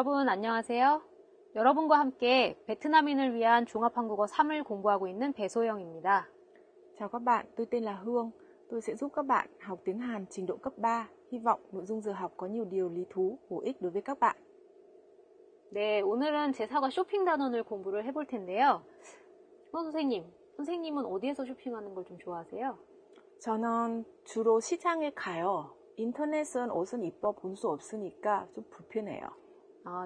여러분 안녕하세요. 여러분과 함께 베트남인을 위한 종합한국어 3을 공부하고 있는 배소영입니다. Chào các bạn, tôi tên là Hương. Tôi sẽ giúp các bạn học tiếng Hàn trình độ cấp 3. Hy vọng nội dung giờ học có nhiều điều lý thú, bổ ích đối với các bạn. 네, 오늘은 제4과 쇼핑 단원을 공부를 해볼 텐데요. 선생님은 어디에서 쇼핑하는 걸 좀 좋아하세요? 저는 주로 시장에 가요. 인터넷은 옷은 이뻐 본 수 없으니까 좀 불편해요.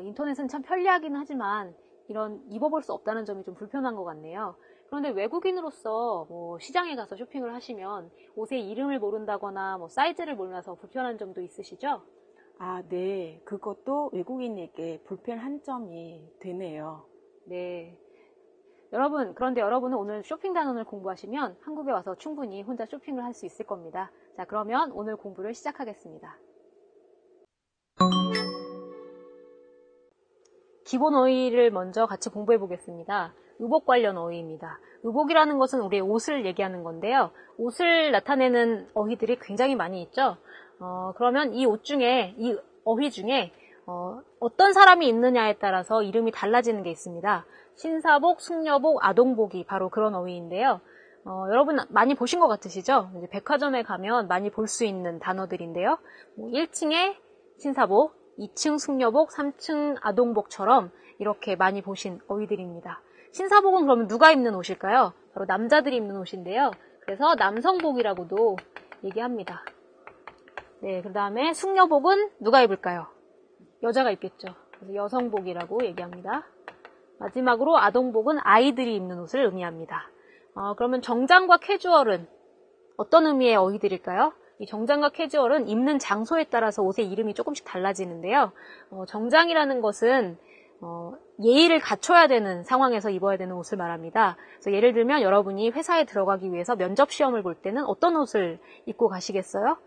인터넷은 참 편리하긴 하지만 이런 입어볼 수 없다는 점이 좀 불편한 것 같네요. 그런데 외국인으로서 시장에 가서 쇼핑을 하시면 옷의 이름을 모른다거나 사이즈를 몰라서 불편한 점도 있으시죠? 네. 그것도 외국인에게 불편한 점이 되네요. 네. 그런데 여러분은 오늘 쇼핑 단원을 공부하시면 한국에 와서 충분히 혼자 쇼핑을 할 수 있을 겁니다. 자, 그러면 오늘 공부를 시작하겠습니다. 기본 어휘를 먼저 같이 공부해 보겠습니다. 의복 관련 어휘입니다. 의복이라는 것은 우리의 옷을 얘기하는 건데요. 옷을 나타내는 어휘들이 굉장히 많이 있죠. 그러면 이 어휘 중에 어떤 사람이 입느냐에 따라서 이름이 달라지는 게 있습니다. 신사복, 숙녀복, 아동복이 바로 그런 어휘인데요. 여러분 많이 보신 것 같으시죠? 이제 백화점에 가면 많이 볼 수 있는 단어들인데요. 1층에 신사복, 2층 숙녀복, 3층 아동복처럼 이렇게 많이 보신 어휘들입니다. 신사복은 그러면 누가 입는 옷일까요? 바로 남자들이 입는 옷인데요. 그래서 남성복이라고도 얘기합니다. 네, 그 다음에 숙녀복은 누가 입을까요? 여자가 입겠죠. 그래서 여성복이라고 얘기합니다. 마지막으로 아동복은 아이들이 입는 옷을 의미합니다. 그러면 정장과 캐주얼은 어떤 의미의 어휘들일까요? 이 정장과 캐주얼은 입는 장소에 따라서 옷의 이름이 조금씩 달라지는데요. 정장이라는 것은 예의를 갖춰야 되는 상황에서 입어야 되는 옷을 말합니다. 그래서 예를 들면 여러분이 회사에 들어가기 위해서 면접 시험을 볼 때는 어떤 옷을 입고 가시겠어요?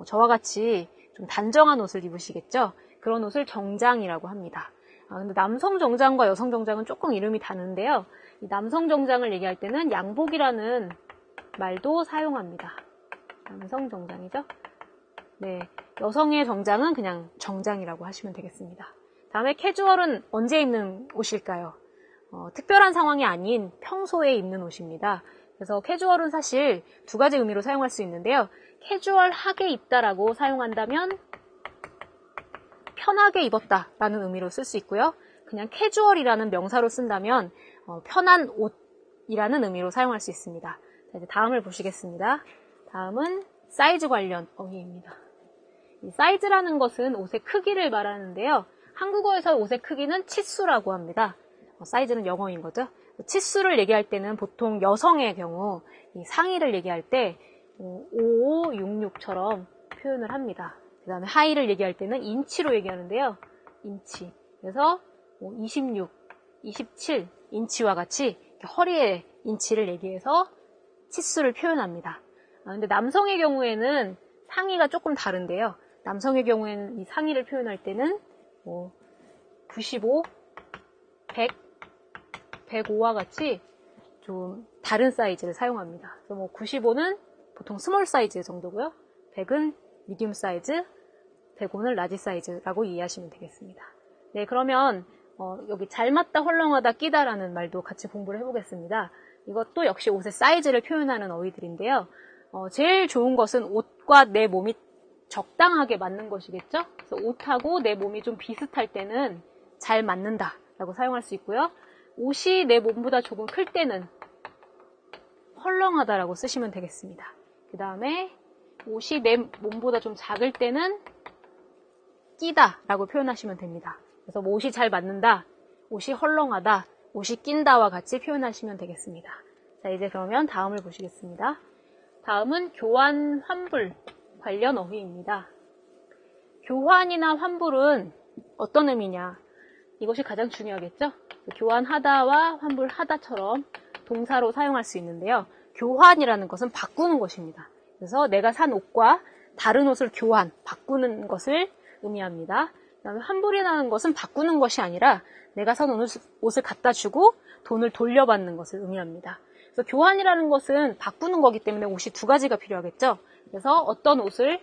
저와 같이 좀 단정한 옷을 입으시겠죠? 그런 옷을 정장이라고 합니다. 근데 남성 정장과 여성 정장은 조금 이름이 다른데요. 이 남성 정장을 얘기할 때는 양복이라는 말도 사용합니다. 남성 정장이죠? 네, 여성의 정장은 그냥 정장이라고 하시면 되겠습니다. 다음에 캐주얼은 언제 입는 옷일까요? 특별한 상황이 아닌 평소에 입는 옷입니다. 그래서 캐주얼은 사실 두 가지 의미로 사용할 수 있는데요. 캐주얼하게 입다라고 사용한다면 편하게 입었다라는 의미로 쓸 수 있고요. 그냥 캐주얼이라는 명사로 쓴다면 편한 옷이라는 의미로 사용할 수 있습니다. 자, 이제 다음을 보시겠습니다. 다음은 사이즈 관련 어휘입니다. 이 사이즈라는 것은 옷의 크기를 말하는데요. 한국어에서 옷의 크기는 치수라고 합니다. 사이즈는 영어인 거죠. 치수를 얘기할 때는 보통 여성의 경우 이 상의를 얘기할 때 5566처럼 표현을 합니다. 그 다음에 하의를 얘기할 때는 인치로 얘기하는데요. 인치. 그래서 26, 27 인치와 같이 허리의 인치를 얘기해서 치수를 표현합니다. 근데 남성의 경우에는 상의가 조금 다른데요. 남성의 경우에는 이 상의를 표현할 때는 95, 100, 105와 같이 좀 다른 사이즈를 사용합니다. 그래서 95는 보통 스몰 사이즈 정도고요. 100은 미디움 사이즈, 105는 라지 사이즈라고 이해하시면 되겠습니다. 네, 그러면 여기 잘 맞다, 헐렁하다, 끼다라는 말도 같이 공부를 해보겠습니다. 이것도 역시 옷의 사이즈를 표현하는 어휘들인데요. 제일 좋은 것은 옷과 내 몸이 적당하게 맞는 것이겠죠? 그래서 옷하고 내 몸이 좀 비슷할 때는 잘 맞는다 라고 사용할 수 있고요. 옷이 내 몸보다 조금 클 때는 헐렁하다 라고 쓰시면 되겠습니다. 그 다음에 옷이 내 몸보다 좀 작을 때는 끼다 라고 표현하시면 됩니다. 그래서 옷이 잘 맞는다, 옷이 헐렁하다, 옷이 낀다와 같이 표현하시면 되겠습니다. 자, 이제 그러면 다음을 보시겠습니다. 다음은 교환, 환불 관련 어휘입니다. 교환이나 환불은 어떤 의미냐? 이것이 가장 중요하겠죠? 교환하다와 환불하다처럼 동사로 사용할 수 있는데요. 교환이라는 것은 바꾸는 것입니다. 그래서 내가 산 옷과 다른 옷을 바꾸는 것을 의미합니다. 그다음에 환불이라는 것은 바꾸는 것이 아니라 내가 산 옷을 갖다 주고 돈을 돌려받는 것을 의미합니다. 그래서 교환이라는 것은 바꾸는 거기 때문에 옷이 두 가지가 필요하겠죠. 그래서 어떤 옷으로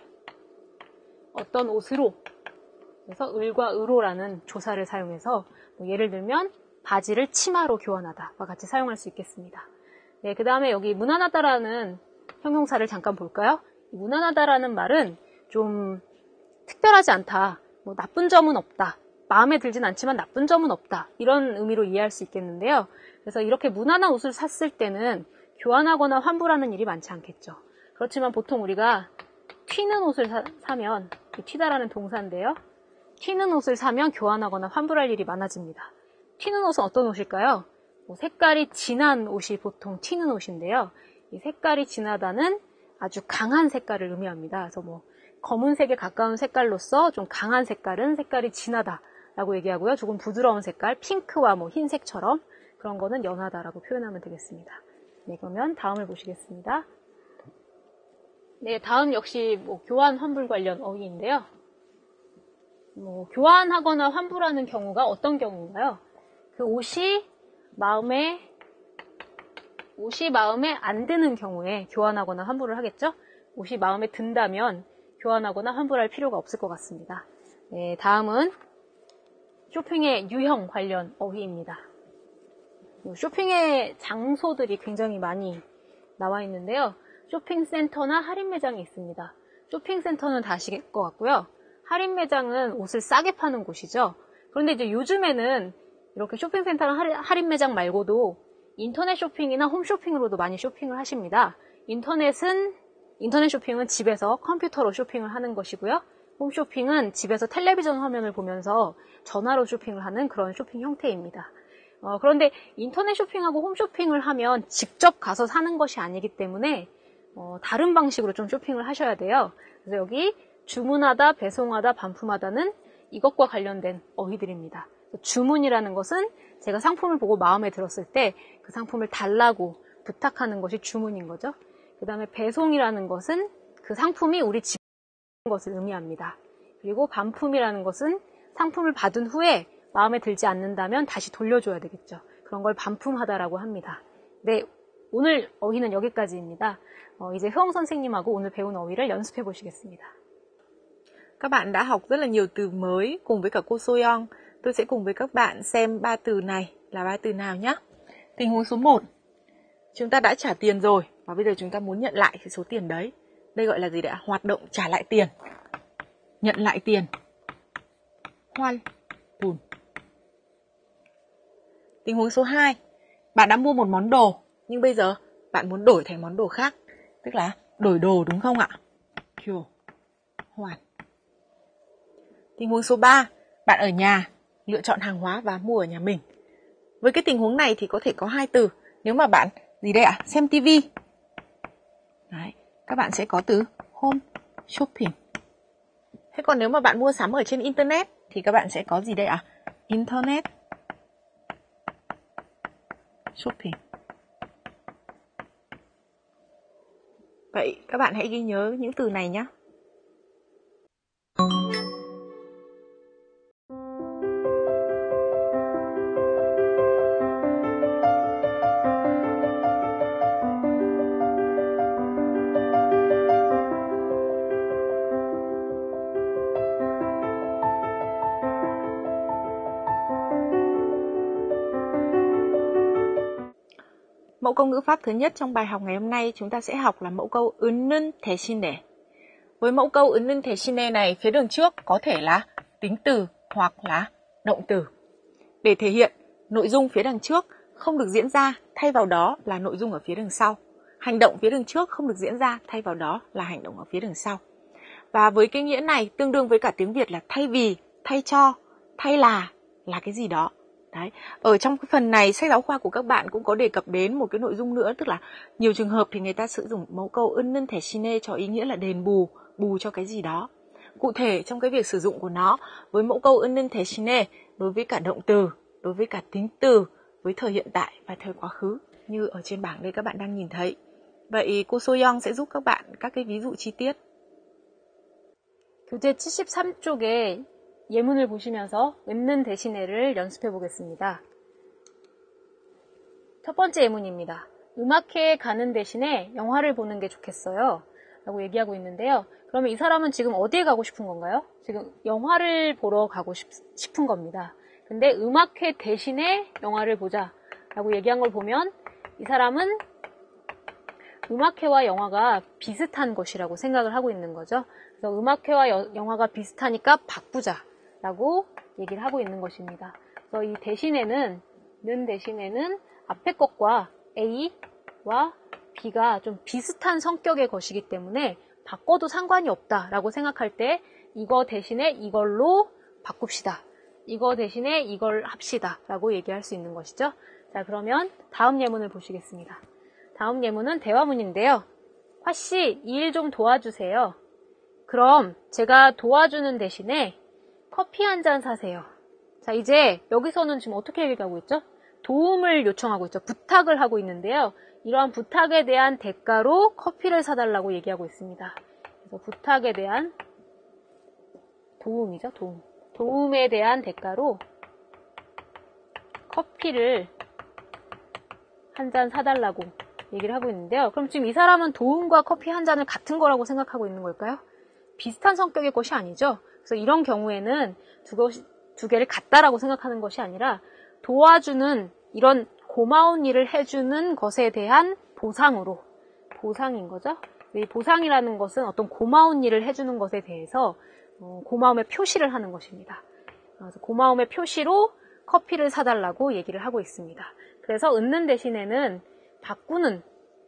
그래서 을과 을호라는 조사를 사용해서 예를 들면 바지를 치마로 교환하다와 같이 사용할 수 있겠습니다. 네, 그 다음에 여기 무난하다라는 형용사를 잠깐 볼까요? 무난하다라는 말은 좀 특별하지 않다, 뭐 나쁜 점은 없다, 마음에 들진 않지만 나쁜 점은 없다, 이런 의미로 이해할 수 있겠는데요. 그래서 이렇게 무난한 옷을 샀을 때는 교환하거나 환불하는 일이 많지 않겠죠. 그렇지만 보통 우리가 튀는 옷을 사면, 튀다라는 동사인데요. 튀는 옷을 사면 교환하거나 환불할 일이 많아집니다. 튀는 옷은 어떤 옷일까요? 색깔이 진한 옷이 보통 튀는 옷인데요. 이 색깔이 진하다는 아주 강한 색깔을 의미합니다. 그래서 검은색에 가까운 색깔로서 좀 강한 색깔은 색깔이 진하다라고 얘기하고요. 조금 부드러운 색깔, 핑크와 흰색처럼 그런 거는 연하다라고 표현하면 되겠습니다. 네, 그러면 다음을 보시겠습니다. 네, 다음 역시 교환, 환불 관련 어휘인데요. 교환하거나 환불하는 경우가 어떤 경우인가요? 그 옷이 마음에 안 드는 경우에 교환하거나 환불을 하겠죠? 옷이 마음에 든다면 교환하거나 환불할 필요가 없을 것 같습니다. 네, 다음은 쇼핑의 유형 관련 어휘입니다. 쇼핑의 장소들이 굉장히 많이 나와 있는데요. 쇼핑센터나 할인 매장이 있습니다. 쇼핑센터는 다 아실 것 같고요. 할인 매장은 옷을 싸게 파는 곳이죠. 그런데 이제 요즘에는 이렇게 쇼핑센터나 할인 매장 말고도 인터넷 쇼핑이나 홈쇼핑으로도 많이 쇼핑을 하십니다. 인터넷 쇼핑은 집에서 컴퓨터로 쇼핑을 하는 것이고요. 홈쇼핑은 집에서 텔레비전 화면을 보면서 전화로 쇼핑을 하는 그런 쇼핑 형태입니다. 그런데 인터넷 쇼핑하고 홈쇼핑을 하면 직접 가서 사는 것이 아니기 때문에 다른 방식으로 좀 쇼핑을 하셔야 돼요. 그래서 여기 주문하다, 배송하다, 반품하다는 이것과 관련된 어휘들입니다. 주문이라는 것은 제가 상품을 보고 마음에 들었을 때 그 상품을 달라고 부탁하는 것이 주문인 거죠. 그 다음에 배송이라는 것은 그 상품이 우리 집에 있는 것을 의미합니다. 그리고 반품이라는 것은 상품을 받은 후에 마음에 들지 않는다면 다시 돌려줘야 되겠죠. 그런 걸 반품하다라고 합니다. 네, 오늘 어휘는 여기까지입니다. 이제 효영 선생님하고 오늘 배운 어휘를 연습해 보시겠습니다. Các bạn đã học rất là nhiều từ mới cùng với cả cô Soyeon. Tôi sẽ cùng với các bạn xem 3 từ này là 3 từ nào nhé. Tình huống số 1. Chúng ta đã trả tiền rồi và bây giờ chúng ta muốn nhận lại cái số tiền đấy. Đây gọi là gì đấy ạ? Hoạt động trả lại tiền. Nhận lại tiền. Hoan bùn. Tình huống số 2. Bạn đã mua một món đồ nhưng bây giờ bạn muốn đổi thành món đồ khác. Tức là đổi đồ đúng không ạ? Kiểu hoàn. Tình huống số 3. Bạn ở nhà lựa chọn hàng hóa và mua ở nhà mình. Với cái tình huống này thì có thể có 2 từ. Nếu mà bạn gì đây ạ? Xem tivi. Đấy, các bạn sẽ có từ home shopping. Thế còn nếu mà bạn mua sắm ở trên internet thì các bạn sẽ có gì đây ạ? Internet shopping. Vậy các bạn hãy ghi nhớ những từ này nhé. Mẫu câu ngữ pháp thứ nhất trong bài học ngày hôm nay chúng ta sẽ học là mẫu câu 은는 대신에. Với mẫu câu 은는 대신에 này, phía đường trước có thể là tính từ hoặc là động từ. Để thể hiện nội dung phía đằng trước không được diễn ra, thay vào đó là nội dung ở phía đằng sau. Hành động phía đằng trước không được diễn ra, thay vào đó là hành động ở phía đằng sau. Và với cái nghĩa này tương đương với cả tiếng Việt là thay vì, thay cho, thay là cái gì đó. Đấy. Ở trong cái phần này sách giáo khoa của các bạn cũng có đề cập đến một cái nội dung nữa, tức là nhiều trường hợp thì người ta sử dụng mẫu câu 은는 대신에 cho ý nghĩa là đền bù, bù cho cái gì đó. Cụ thể trong cái việc sử dụng của nó với mẫu câu 은는 대신에 đối với cả động từ, đối với cả tính từ, với thời hiện tại và thời quá khứ như ở trên bảng đây các bạn đang nhìn thấy. Vậy cô Soyeon sẽ giúp các bạn các cái ví dụ chi tiết. 교재 73쪽에 예문을 보시면서 은는 대신에를 연습해 보겠습니다. 첫 번째 예문입니다. 음악회에 가는 대신에 영화를 보는 게 좋겠어요. 라고 얘기하고 있는데요. 그러면 이 사람은 지금 어디에 가고 싶은 건가요? 지금 영화를 보러 가고 싶은 겁니다. 근데 음악회 대신에 영화를 보자 라고 얘기한 걸 보면 이 사람은 음악회와 영화가 비슷한 것이라고 생각을 하고 있는 거죠. 그래서 음악회와 영화가 비슷하니까 바꾸자 라고 얘기를 하고 있는 것입니다. 그래서 이 대신에는 앞에 것과 A와 B가 좀 비슷한 성격의 것이기 때문에 바꿔도 상관이 없다라고 생각할 때 이거 대신에 이걸로 바꿉시다. 이거 대신에 이걸 합시다 라고 얘기할 수 있는 것이죠. 자, 그러면 다음 예문을 보시겠습니다. 다음 예문은 대화문인데요. 화씨, 이 일 좀 도와주세요. 그럼 제가 도와주는 대신에 커피 한 잔 사세요. 자, 이제 여기서는 지금 어떻게 얘기하고 있죠? 도움을 요청하고 있죠. 부탁을 하고 있는데요. 이러한 부탁에 대한 대가로 커피를 사달라고 얘기하고 있습니다. 그래서 부탁에 대한 도움이죠. 도움에 대한 대가로 커피를 한 잔 사달라고 얘기를 하고 있는데요. 그럼 지금 이 사람은 도움과 커피 한 잔을 같은 거라고 생각하고 있는 걸까요? 비슷한 성격의 것이 아니죠. 그래서 이런 경우에는 두 개를 같다라고 생각하는 것이 아니라 도와주는 이런 고마운 일을 해주는 것에 대한 보상인 거죠. 이 보상이라는 것은 어떤 고마운 일을 해주는 것에 대해서 고마움의 표시를 하는 것입니다. 그래서 고마움의 표시로 커피를 사달라고 얘기를 하고 있습니다. 그래서 은는 대신에는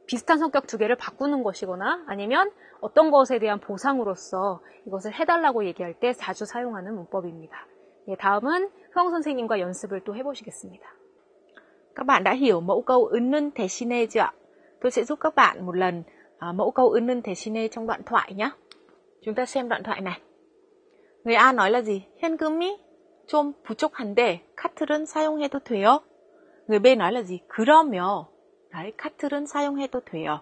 비슷한 성격 두 개를 바꾸는 것이거나 아니면 어떤 것에 대한 보상으로서 이것을 해달라고 얘기할 때 자주 사용하는 문법입니다. 다음은 효영 선생님과 연습을 또 해보시겠습니다. Các bạn đã hiểu mẫu câu 은는 대신에 chưa ạ? Tôi sẽ giúp các bạn một lần mẫu câu 은는 대신에 trong đoạn thoại nhé. Chúng ta xem đoạn thoại này. Người A nói là gì? 현금이 좀 부족한데 카드는 사용해도 돼요? Người B nói là gì? 그러면 đấy, 카드는 사용해도 돼요.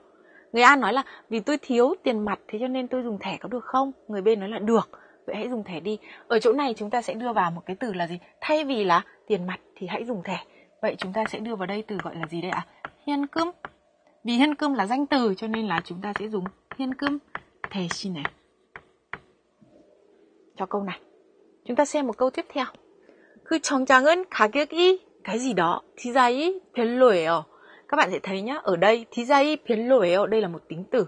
Người A nói là vì tôi thiếu tiền mặt thế cho nên tôi dùng thẻ có được không? Người B nói là được, vậy hãy dùng thẻ đi. Ở chỗ này chúng ta sẽ đưa vào một cái từ là gì? Thay vì là tiền mặt thì hãy dùng thẻ. Vậy chúng ta sẽ đưa vào đây từ gọi là gì đây ạ? 현금. Vì 현금 là danh từ cho nên là chúng ta sẽ dùng 현금 대신에. Cho câu này. Chúng ta xem một câu tiếp theo. 그 정장은 가격이 cái gì đó 디자이 별로예요. Các bạn sẽ thấy nhá, ở đây 디자이 별로예요, đây là một tính từ.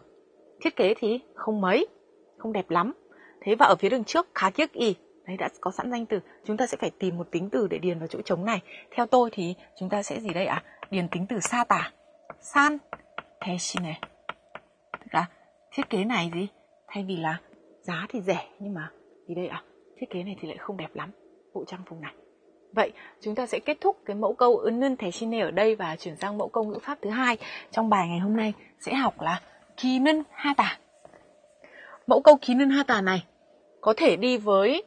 Thiết kế thì không mấy, không đẹp lắm. Thế và ở phía đường trước 가격이, đấy đã có sẵn danh từ. Chúng ta sẽ phải tìm một tính từ để điền vào chỗ trống này. Theo tôi thì chúng ta sẽ gì đây ạ? Điền tính từ sa tả. 산 대신에. Tức là thiết kế này gì? Thay vì là giá thì rẻ nhưng mà gì đây ạ? Thiết kế này thì lại không đẹp lắm. Bộ trang phục này. Vậy chúng ta sẽ kết thúc cái mẫu câu 은는 대신에 ở đây và chuyển sang mẫu câu ngữ pháp thứ hai trong bài ngày hôm nay sẽ học là 기는 하다. Mẫu câu 기는 하다 này có thể đi với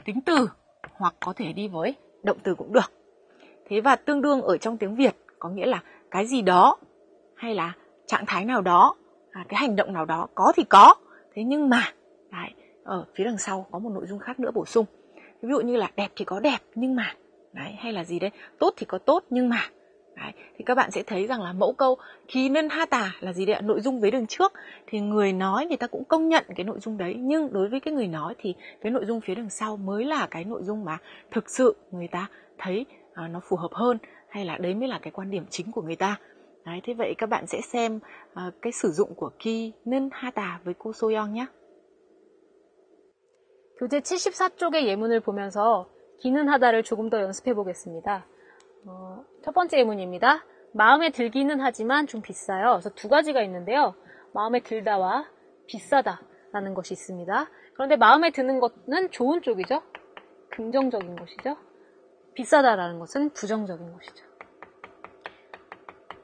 tính từ hoặc có thể đi với động từ cũng được. Thế và tương đương ở trong tiếng Việt có nghĩa là cái gì đó hay là trạng thái nào đó, cái hành động nào đó có thì có, thế nhưng mà đấy, ở phía đằng sau có một nội dung khác nữa bổ sung. Ví dụ như là đẹp thì có đẹp nhưng mà, đấy, hay là gì đấy, tốt thì có tốt nhưng mà. Đấy, thì các bạn sẽ thấy rằng là mẫu câu 기는 하다 là gì đấy ạ? Nội dung với đường trước thì người nói người ta cũng công nhận cái nội dung đấy, nhưng đối với cái người nói thì cái nội dung phía đằng sau mới là cái nội dung mà thực sự người ta thấy nó phù hợp hơn, hay là đấy mới là cái quan điểm chính của người ta. Đấy, thế vậy các bạn sẽ xem cái sử dụng của 기는 하다 với cô Soyeon nhé. 교재 74쪽의 예문을 보면서 기는 하다를 조금 더 연습해 보겠습니다. 첫 번째 예문입니다. 마음에 들기는 하지만 좀 비싸요. 그래서 두 가지가 있는데요. 마음에 들다와 비싸다라는 것이 있습니다. 그런데 마음에 드는 것은 좋은 쪽이죠. 긍정적인 것이죠. 비싸다라는 것은 부정적인 것이죠.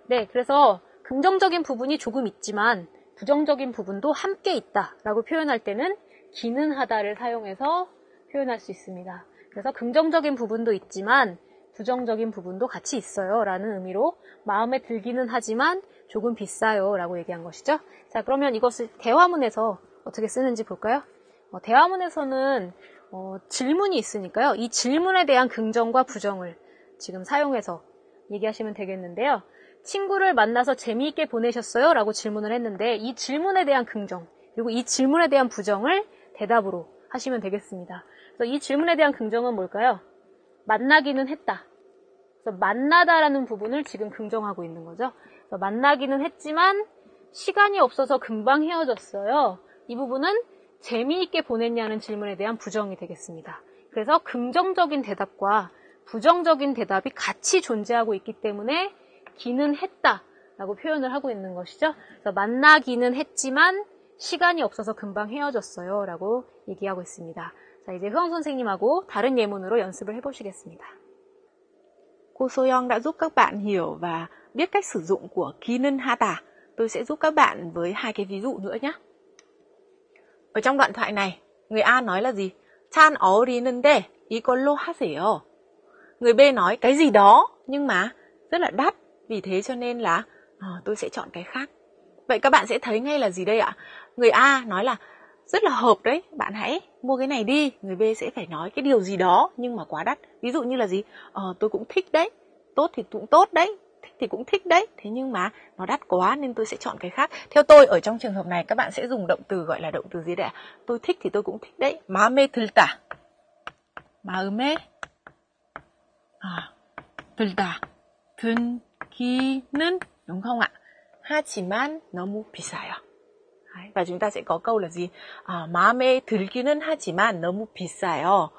네, 그래서 긍정적인 부분이 조금 있지만 부정적인 부분도 함께 있다라고 표현할 때는 기는 하다를 사용해서 표현할 수 있습니다. 그래서 긍정적인 부분도 있지만 부정적인 부분도 같이 있어요 라는 의미로 마음에 들기는 하지만 조금 비싸요 라고 얘기한 것이죠. 자, 그러면 이것을 대화문에서 어떻게 쓰는지 볼까요? 대화문에서는 질문이 있으니까요. 이 질문에 대한 긍정과 부정을 지금 사용해서 얘기하시면 되겠는데요. 친구를 만나서 재미있게 보내셨어요? 라고 질문을 했는데 이 질문에 대한 긍정, 그리고 이 질문에 대한 부정을 대답으로 하시면 되겠습니다. 그래서 이 질문에 대한 긍정은 뭘까요? 만나기는 했다. 그래서 만나다라는 부분을 지금 긍정하고 있는 거죠. 그래서 만나기는 했지만 시간이 없어서 금방 헤어졌어요. 이 부분은 재미있게 보냈냐는 질문에 대한 부정이 되겠습니다. 그래서 긍정적인 대답과 부정적인 대답이 같이 존재하고 있기 때문에 기는 했다 라고 표현을 하고 있는 것이죠. 그래서 만나기는 했지만 시간이 없어서 금방 헤어졌어요 라고 얘기하고 있습니다. 자, 이제 흐엉 선생님하고 다른 예문으로 연습을 해보시겠습니다. Cô Soyoung đã giúp các bạn hiểu và biết cách sử dụng của 기는 하다. Tôi sẽ giúp các bạn với 2 cái ví dụ nữa nhé. Ở trong đoạn thoại này, người A nói là gì? 찬 어울리는데 이걸로 하세요. Người B nói cái gì đó nhưng mà rất là đắt, vì thế cho nên là tôi sẽ chọn cái khác. Vậy các bạn sẽ thấy ngay là gì đây ạ? Người A nói là rất là hợp đấy, bạn hãy mua cái này đi. Người B sẽ phải nói cái điều gì đó nhưng mà quá đắt. Ví dụ như là gì? Tôi cũng thích đấy, tốt thì cũng tốt đấy, thích thì cũng thích đấy, thế nhưng mà nó đắt quá nên tôi sẽ chọn cái khác. Theo tôi ở trong trường hợp này các bạn sẽ dùng động từ gọi là động từ gì đấy ạ? Tôi thích thì tôi cũng thích đấy. 마음에 들다. 마음에 들다. 든기는 đúng không ạ? 하지만 너무 비싸요. Và chúng ta sẽ có câu là gì? 마음에 들기는 하지만 너무 비싸요.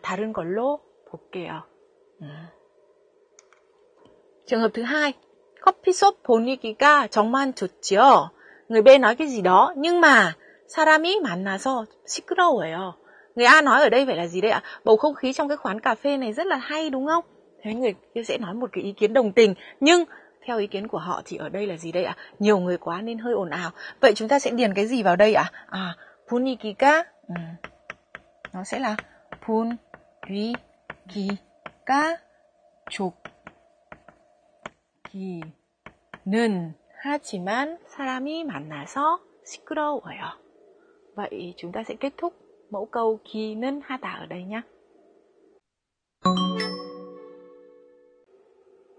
다른 걸로 볼게요. Trường hợp thứ hai, 커피숍 분위기가 정말 좋지요. Người B nói cái gì đó nhưng mà 사람이 만나서 시끄러워요. Người A nói ở đây phải là gì đây ạ? Bầu không khí trong cái quán cà phê này rất là hay đúng không? Thế người kia sẽ nói một cái ý kiến đồng tình, nhưng theo ý kiến của họ thì ở đây là gì đây ạ? Nhiều người quá nên hơi ồn ào. Vậy chúng ta sẽ điền cái gì vào đây ạ? 분위기가 nó sẽ là 분위기가 좋기는 하지만 사람이 만나서 시끄러워요. Vậy chúng ta sẽ kết thúc mẫu câu 기는 하다 ở đây nhé.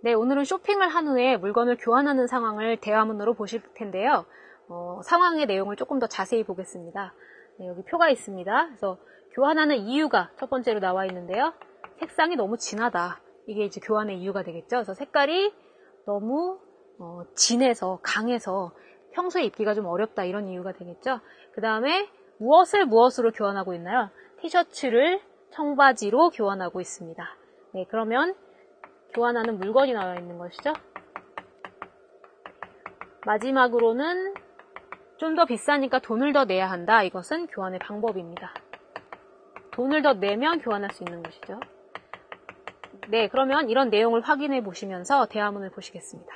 네, 오늘은 쇼핑을 한 후에 물건을 교환하는 상황을 대화문으로 보실 텐데요. 상황의 내용을 조금 더 자세히 보겠습니다. 네, 여기 표가 있습니다. 그래서 교환하는 이유가 첫 번째로 나와 있는데요. 색상이 너무 진하다. 이게 이제 교환의 이유가 되겠죠. 그래서 색깔이 너무 진해서 강해서 평소에 입기가 좀 어렵다 이런 이유가 되겠죠. 그 다음에 무엇으로 교환하고 있나요? 티셔츠를 청바지로 교환하고 있습니다. 네, 그러면 교환하는 물건이 나와 있는 것이죠. 마지막으로는 좀 더 비싸니까 돈을 더 내야 한다. 이것은 교환의 방법입니다. 돈을 더 내면 교환할 수 있는 것이죠. 네, 그러면 이런 내용을 확인해 보시면서 대화문을 보시겠습니다.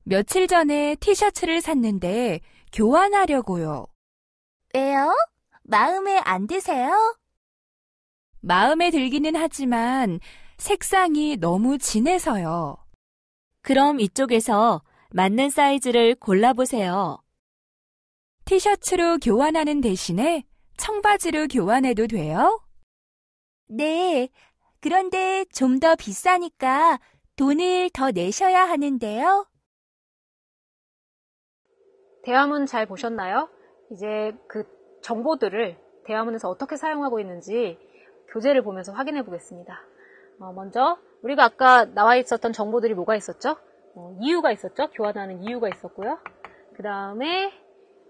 며칠 전에 티셔츠를 샀는데 교환하려고요. 왜요? 마음에 안 드세요? 마음에 들기는 하지만 색상이 너무 진해서요. 그럼 이쪽에서 맞는 사이즈를 골라보세요. 티셔츠로 교환하는 대신에 청바지로 교환해도 돼요? 네, 그런데 좀 더 비싸니까 돈을 더 내셔야 하는데요. 대화문 잘 보셨나요? 이제 그 정보들을 대화문에서 어떻게 사용하고 있는지 교재를 보면서 확인해 보겠습니다. 먼저 우리가 아까 나와 있었던 정보들이 뭐가 있었죠? 이유가 있었죠? 교환하는 이유가 있었고요. 그 다음에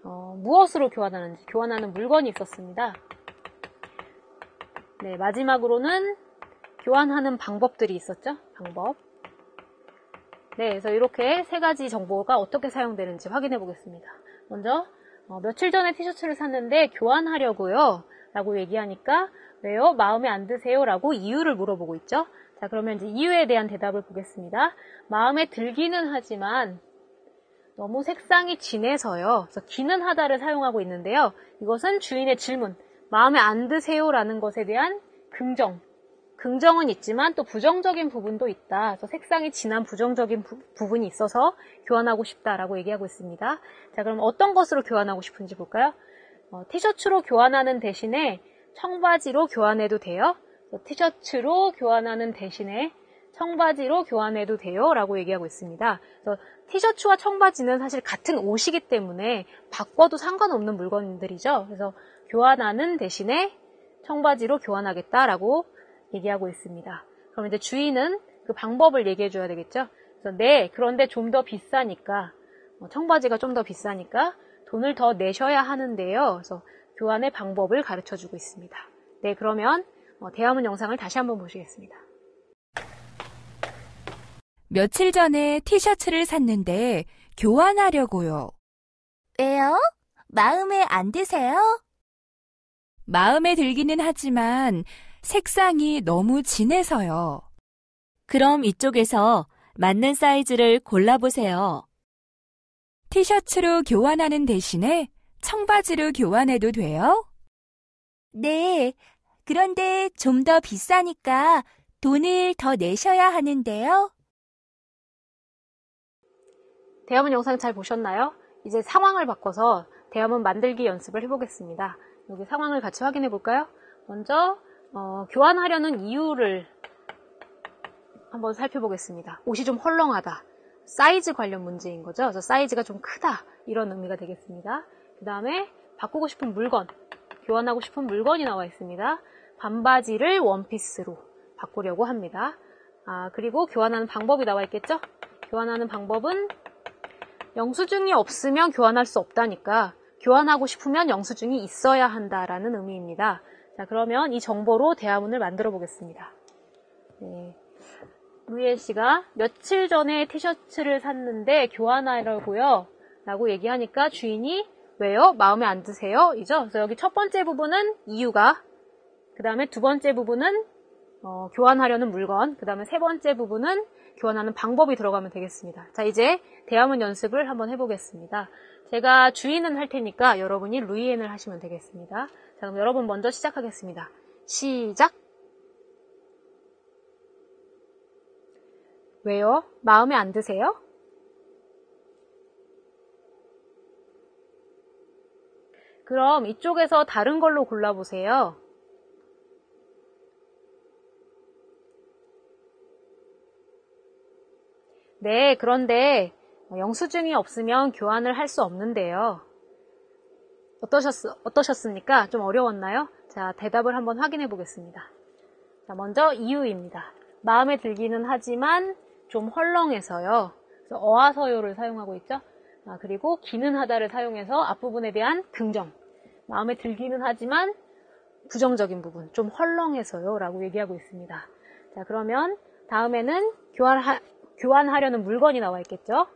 무엇으로 교환하는지, 교환하는 물건이 있었습니다. 네, 마지막으로는 교환하는 방법들이 있었죠? 방법. 네, 그래서 이렇게 세 가지 정보가 어떻게 사용되는지 확인해 보겠습니다. 먼저 며칠 전에 티셔츠를 샀는데 교환하려고요 라고 얘기하니까 왜요? 마음에 안 드세요? 라고 이유를 물어보고 있죠. 자, 그러면 이제 이유에 대한 대답을 보겠습니다. 마음에 들기는 하지만 너무 색상이 진해서요. 그래서 기는 하다를 사용하고 있는데요. 이것은 주인의 질문, 마음에 안 드세요? 라는 것에 대한 긍정은 있지만 또 부정적인 부분도 있다. 그래서 색상이 진한 부정적인 부분이 있어서 교환하고 싶다라고 얘기하고 있습니다. 자, 그럼 어떤 것으로 교환하고 싶은지 볼까요? 티셔츠로 교환하는 대신에 청바지로 교환해도 돼요. 티셔츠로 교환하는 대신에 청바지로 교환해도 돼요 라고 얘기하고 있습니다. 그래서 티셔츠와 청바지는 사실 같은 옷이기 때문에 바꿔도 상관없는 물건들이죠. 그래서 교환하는 대신에 청바지로 교환하겠다라고 얘기하고 있습니다. 그럼 이제 주인은 그 방법을 얘기해 줘야 되겠죠. 그래서 네, 그런데 좀 더 비싸니까, 청바지가 좀 더 비싸니까 돈을 더 내셔야 하는데요. 그래서 교환의 방법을 가르쳐 주고 있습니다. 네, 그러면 대화문 영상을 다시 한번 보시겠습니다. 며칠 전에 티셔츠를 샀는데 교환하려고요. 왜요? 마음에 안 드세요? 마음에 들기는 하지만 색상이 너무 진해서요. 그럼 이쪽에서 맞는 사이즈를 골라보세요. 티셔츠로 교환하는 대신에 청바지로 교환해도 돼요? 네, 그런데 좀 더 비싸니까 돈을 더 내셔야 하는데요. 대화문 영상 잘 보셨나요? 이제 상황을 바꿔서 대화문 만들기 연습을 해보겠습니다. 여기 상황을 같이 확인해 볼까요? 먼저 교환하려는 이유를 한번 살펴보겠습니다. 옷이 좀 헐렁하다. 사이즈 관련 문제인 거죠. 그래서 사이즈가 좀 크다. 이런 의미가 되겠습니다. 그 다음에 바꾸고 싶은 물건, 교환하고 싶은 물건이 나와 있습니다. 반바지를 원피스로 바꾸려고 합니다. 그리고 교환하는 방법이 나와 있겠죠? 교환하는 방법은 영수증이 없으면 교환할 수 없다니까 교환하고 싶으면 영수증이 있어야 한다라는 의미입니다. 자, 그러면 이 정보로 대화문을 만들어 보겠습니다. 네. 루이엘 씨가 며칠 전에 티셔츠를 샀는데 교환하려고요 라고 얘기하니까 주인이 왜요? 마음에 안 드세요? 이죠? 그래서 여기 첫 번째 부분은 이유가, 그 다음에 두 번째 부분은 교환하려는 물건, 그 다음에 세 번째 부분은 교환하는 방법이 들어가면 되겠습니다. 자, 이제 대화문 연습을 한번 해보겠습니다. 제가 주인은 할 테니까 여러분이 루이엔을 하시면 되겠습니다. 자, 그럼 여러분 먼저 시작하겠습니다. 시작! 왜요? 마음에 안 드세요? 그럼 이쪽에서 다른 걸로 골라보세요. 네, 그런데 영수증이 없으면 교환을 할 수 없는데요. 어떠셨습니까? 좀 어려웠나요? 자, 대답을 한번 확인해 보겠습니다. 자, 먼저 이유입니다. 마음에 들기는 하지만 좀 헐렁해서요. 그래서 어하서요를 사용하고 있죠. 그리고 기는 하다를 사용해서 앞부분에 대한 긍정. 마음에 들기는 하지만 부정적인 부분, 좀 헐렁해서요 라고 얘기하고 있습니다. 자, 그러면 다음에는 교환하려는 물건이 나와 있겠죠.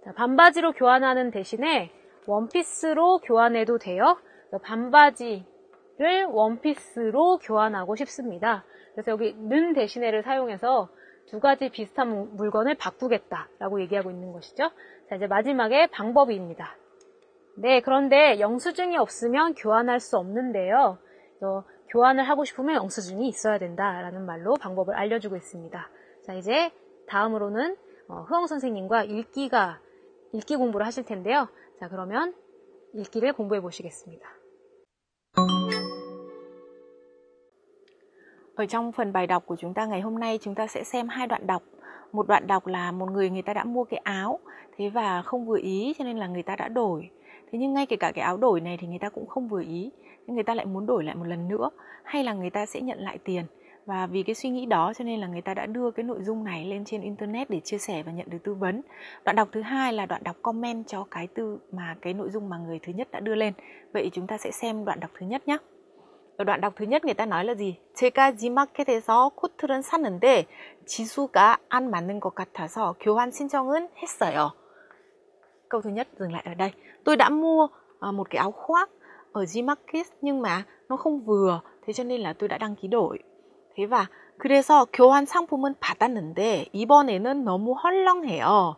자, 반바지로 교환하는 대신에 원피스로 교환해도 돼요. 반바지를 원피스로 교환하고 싶습니다. 그래서 여기 는 대신에를 사용해서 두 가지 비슷한 물건을 바꾸겠다라고 얘기하고 있는 것이죠. 자, 이제 마지막에 방법입니다. 네, 그런데 영수증이 없으면 교환할 수 없는데요. 교환을 하고 싶으면 영수증이 있어야 된다라는 말로 방법을 알려주고 있습니다. 자, 이제 다음으로는 흐엉 선생님과 읽기 공부를 하실 텐데요. 자, 그러면 읽기를 공부해 보시겠습니다. Ở trong phần bài đọc của chúng ta ngày hôm nay chúng ta sẽ xem hai đoạn đọc. Một đoạn đọc là một người ta đã mua cái áo thế và không vừa ý cho nên là người ta đã đổi. Thế nhưng ngay kể cả cái áo đổi này thì người ta cũng không vừa ý, nên người ta lại muốn đổi lại một lần nữa, hay là người ta sẽ nhận lại tiền. Và vì cái suy nghĩ đó cho nên là người ta đã đưa cái nội dung này lên trên internet để chia sẻ và nhận được tư vấn. Đoạn đọc thứ hai là đoạn đọc comment cho cái nội dung mà người thứ nhất đã đưa lên. Vậy chúng ta sẽ xem đoạn đọc thứ nhất nhé. ở đoạn đọc thứ nhất người ta nói là gì? 제가 G마켓에서 코트를 샀는데 지수가 안 맞는 것 같아서 교환 신청은 했어요. Câu thứ nhất dừng lại ở đây. Tôi đã mua một cái áo khoác ở Gmarket nhưng mà nó không vừa, thế cho nên là tôi đã đăng ký đổi. Thế và 그래서 교환 상품은 받았는데 이번에는 너무 헐렁해요.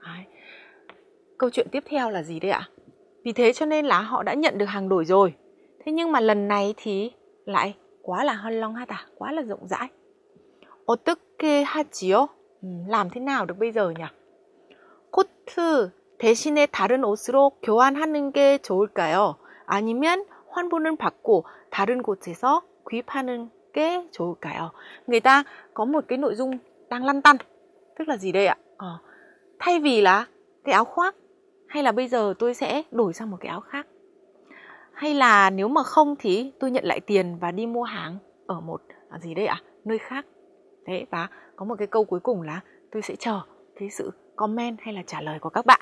Đấy. Câu chuyện tiếp theo là gì đây ạ? Vì thế cho nên là họ đã nhận được hàng đổi rồi. Thế nhưng mà lần này thì lại quá là 헐렁하다, quá là rộng rãi. 어떻게 하지요? làm thế nào được bây giờ nhỉ? 코트 대신에 다른 옷으로 교환하는 게 좋을까요? 아니면 환불을 받고 다른 곳에서 구입하는 게 좋을까요? Người ta có một cái nội dung đang lăn tăn. Tức là gì đây ạ? Thay vì là cái áo khoác, hay là bây giờ tôi sẽ đổi sang một cái áo khác. Hay là nếu mà không thì tôi nhận lại tiền và đi mua hàng ở một gì đây ạ? Nơi khác. Đấy, và có một cái câu cuối cùng là tôi sẽ chờ cái sự comment hay là trả lời của các bạn.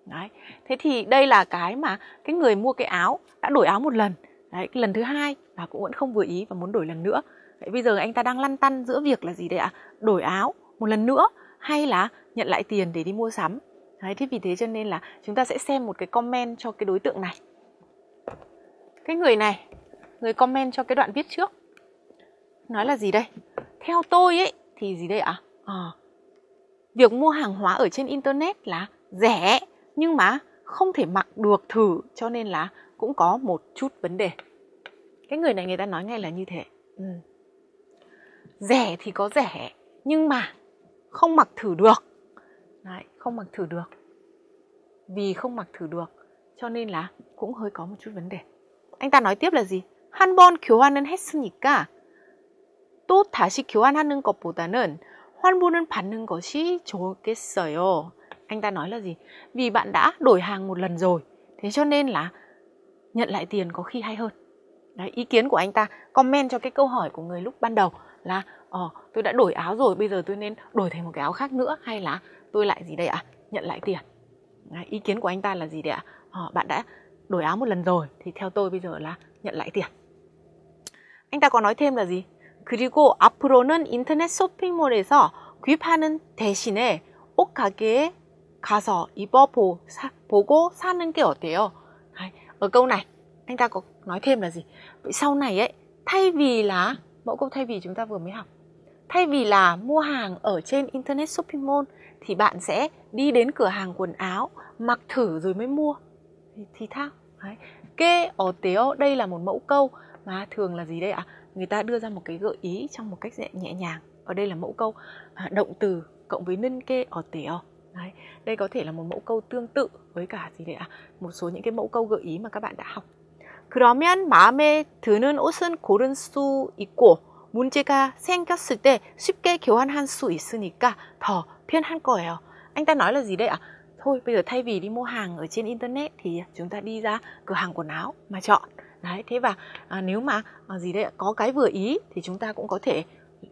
Đấy. Thế thì đây là cái mà cái người mua cái áo đã đổi áo một lần. Đấy, cái lần thứ hai và cũng vẫn không vừa ý và muốn đổi lần nữa. Đấy, bây giờ anh ta đang lăn tăn giữa việc là gì đây ạ? Đổi áo một lần nữa hay là nhận lại tiền để đi mua sắm. Đấy, thế vì thế cho nên là chúng ta sẽ xem một cái comment cho cái đối tượng này. Cái người này, người comment cho cái đoạn viết trước, nói là gì đây? Theo tôi ấy thì gì đây ạ? Việc mua hàng hóa ở trên internet là rẻ nhưng mà không thể mặc được thử, cho nên là cũng có một chút vấn đề. Cái người này người ta nói ngay là như thế. Rẻ thì có rẻ nhưng mà không mặc thử được. Đấy, không mặc thử được. Vì không mặc thử được cho nên là cũng hơi có một chút vấn đề. Anh ta nói tiếp là gì? 한 번 교환은 했으니까 또 다시 교환하는 것보다는 환불은 받는 것이 좋겠어요. Anh ta nói là gì? Vì bạn đã đổi hàng một lần rồi, thế cho nên là nhận lại tiền có khi hay hơn. Đấy, ý kiến của anh ta comment cho cái câu hỏi của người lúc ban đầu là tôi đã đổi áo rồi, bây giờ tôi nên đổi thành một cái áo khác nữa hay là tôi lại gì đây ạ? Nhận lại tiền. Đấy, ý kiến của anh ta là gì đấy ạ? Bạn đã đổi áo một lần rồi thì theo tôi bây giờ là nhận lại tiền. Anh ta có nói thêm là gì? 그리고 앞으로는 인터넷 쇼핑몰에서 구입하는 대신에 옷 가게에 가서 입어보고 사는 게 어때요? Đấy, ở câu này anh ta có nói thêm là gì? Vậy sau này ấy, thay vì là mẫu câu thay vì chúng ta vừa mới học, thay vì là mua hàng ở trên internet shopping mall thì bạn sẽ đi đến cửa hàng quần áo mặc thử rồi mới mua thì thao. Đấy. Cái 어때요? Đây là một mẫu câu mà thường là gì đây ạ? Người ta đưa ra một cái gợi ý trong một cách nhẹ nhàng. Ở đây là mẫu câu động từ cộng với 는 게 어때요? Đấy. Đây có thể là một mẫu câu tương tự với cả gì đấy ạ? Một số những cái mẫu câu gợi ý mà các bạn đã học. 그러면 마음에 드는 옷은 고를 수 있고 문제가 생겼을 때 쉽게 교환할 수 있으니까 더 편할 거예요. Anh ta nói là gì đây ạ? Thôi bây giờ thay vì đi mua hàng ở trên internet thì chúng ta đi ra cửa hàng quần áo mà chọn. Đấy, thế và nếu mà gì đây ạ? Có cái vừa ý thì chúng ta cũng có thể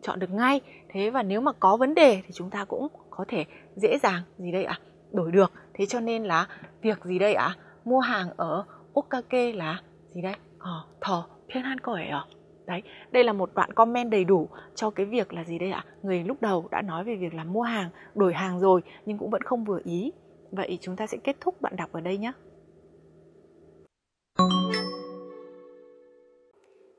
chọn được ngay. Thế và nếu mà có vấn đề thì chúng ta cũng có thể dễ dàng gì đây ạ? Đổi được. Thế cho nên là việc gì đây ạ? Mua hàng ở 옷가게 là gì đây? 더 편할 거예요. Đấy, đây là một đoạn comment đầy đủ cho cái việc là gì đây ạ? Người lúc đầu đã nói về việc là mua hàng, đổi hàng rồi nhưng cũng vẫn không vừa ý. Vậy chúng ta sẽ kết thúc đoạn đọc ở đây nhé.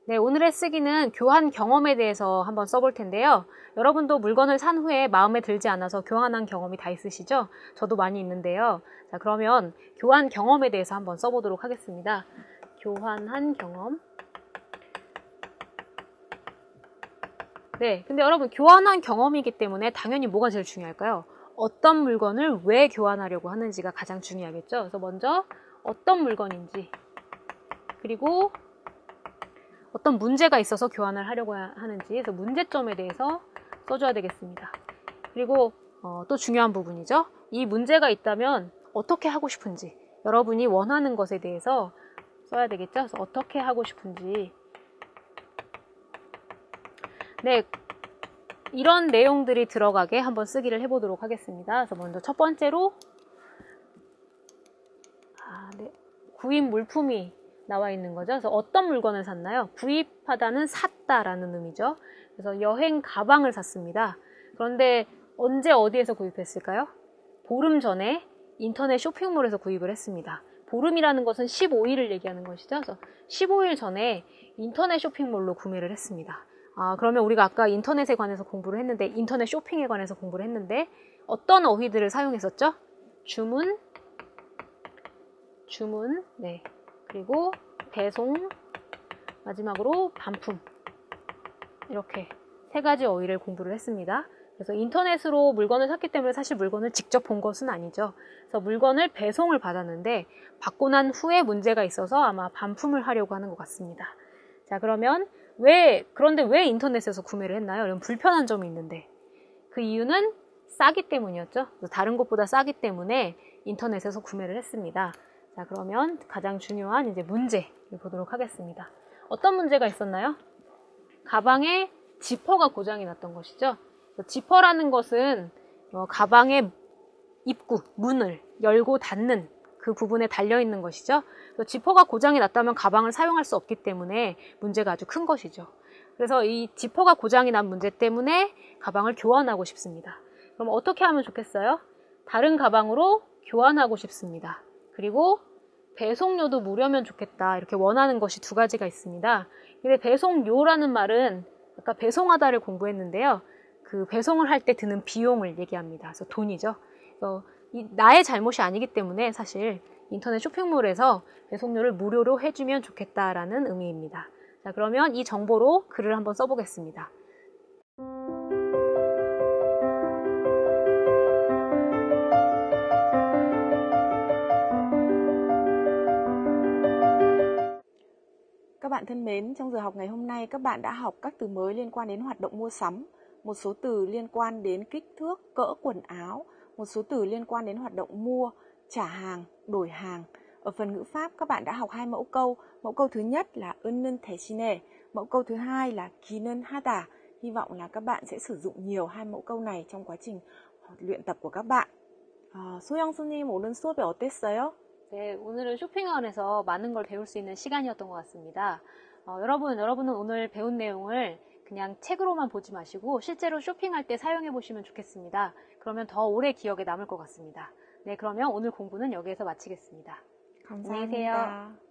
네, 오늘의 쓰기는 교환 경험에 대해서 한번 써볼 텐데요. 여러분도 물건을 산 후에 마음에 들지 않아서 교환한 경험이 다 있으시죠? 저도 많이 있는데요. 자, 그러면 교환 경험에 대해서 한번 써보도록 하겠습니다. 교환한 경험. 네, 근데 여러분 교환한 경험이기 때문에 당연히 뭐가 제일 중요할까요? 어떤 물건을 왜 교환하려고 하는지가 가장 중요하겠죠. 그래서 먼저 어떤 물건인지, 그리고 어떤 문제가 있어서 교환을 하려고 하는지, 그래서 문제점에 대해서 써줘야 되겠습니다. 그리고 또 중요한 부분이죠. 이 문제가 있다면 어떻게 하고 싶은지, 여러분이 원하는 것에 대해서 써야 되겠죠. 그래서 어떻게 하고 싶은지. 네, 이런 내용들이 들어가게 한번 쓰기를 해보도록 하겠습니다. 그래서 먼저 첫 번째로 구입 물품이 나와 있는 거죠. 그래서 어떤 물건을 샀나요? 구입하다는 샀다라는 의미죠. 그래서 여행 가방을 샀습니다. 그런데 언제 어디에서 구입했을까요? 보름 전에 인터넷 쇼핑몰에서 구입을 했습니다. 보름이라는 것은 15일을 얘기하는 것이죠. 그래서 15일 전에 인터넷 쇼핑몰로 구매를 했습니다. 그러면 우리가 아까 인터넷에 관해서 공부를 했는데, 인터넷 쇼핑에 관해서 공부를 했는데 어떤 어휘들을 사용했었죠? 주문, 네, 그리고 배송, 마지막으로 반품, 이렇게 세 가지 어휘를 공부를 했습니다. 그래서 인터넷으로 물건을 샀기 때문에 사실 물건을 직접 본 것은 아니죠. 그래서 물건을 배송을 받았는데 받고 난 후에 문제가 있어서 아마 반품을 하려고 하는 것 같습니다. 자, 그러면 그런데 왜 인터넷에서 구매를 했나요? 이런 불편한 점이 있는데, 그 이유는 싸기 때문이었죠. 다른 곳보다 싸기 때문에 인터넷에서 구매를 했습니다. 자, 그러면 가장 중요한 이제 문제를 보도록 하겠습니다. 어떤 문제가 있었나요? 가방에 지퍼가 고장이 났던 것이죠. 지퍼라는 것은 가방의 입구, 문을 열고 닫는 그 부분에 달려있는 것이죠. 지퍼가 고장이 났다면 가방을 사용할 수 없기 때문에 문제가 아주 큰 것이죠. 그래서 이 지퍼가 고장이 난 문제 때문에 가방을 교환하고 싶습니다. 그럼 어떻게 하면 좋겠어요? 다른 가방으로 교환하고 싶습니다. 그리고 배송료도 무료면 좋겠다. 이렇게 원하는 것이 두 가지가 있습니다. 근데 배송료라는 말은 아까 배송하다를 공부했는데요. 그 배송을 할 때 드는 비용을 얘기합니다. 그래서 돈이죠. 그래서 나의 잘못이 아니기 때문에 사실 인터넷 쇼핑몰에서 배송료를 무료로 해주면 좋겠다라는 의미입니다. 자, 그러면 이 정보로 글을 한번 써보겠습니다. Các bạn thân mến, trong giờ học ngày hôm nay các bạn đã học các từ mới liên quan đến hoạt động mua sắm, một số từ liên quan đến kích thước, cỡ quần áo, một số từ liên quan đến hoạt động mua, trả hàng, đổi hàng. Ở phần ngữ pháp các bạn đã học 2 mẫu câu. Mẫu câu thứ nhất là 은는 대신에, mẫu câu thứ hai là 기는 하다. Hy vọng là các bạn sẽ sử dụng nhiều 2 mẫu câu này trong quá trình luyện tập của các bạn. 소영 선생님 오늘 수업이 어땠어요? 네, 오늘은 쇼핑원에서 많은 걸 배울 수 있는 시간이었던 것 같습니다. 여러분은 오늘 배운 내용을 그냥 책으로만 보지 마시고 실제로 쇼핑할 때 사용해 보시면 좋겠습니다. 그러면 더 오래 기억에 남을 것 같습니다. 네, 그러면 오늘 공부는 여기에서 마치겠습니다. 감사합니다. 안녕히 계세요.